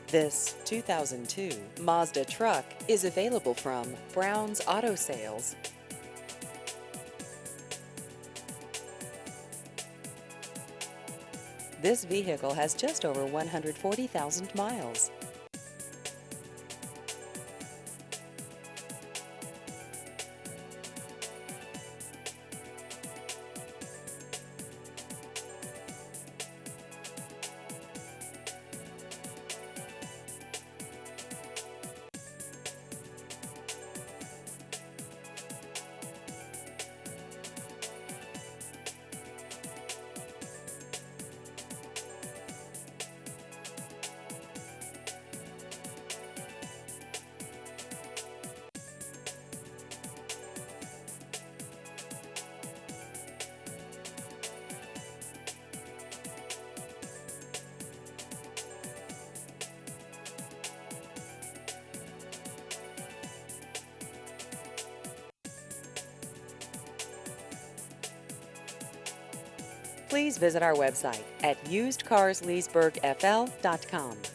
This 2002 Mazda truck is available from Brown's Auto Sales. This vehicle has just over 140,000 miles. Please visit our website at usedcarsleesburgfl.com.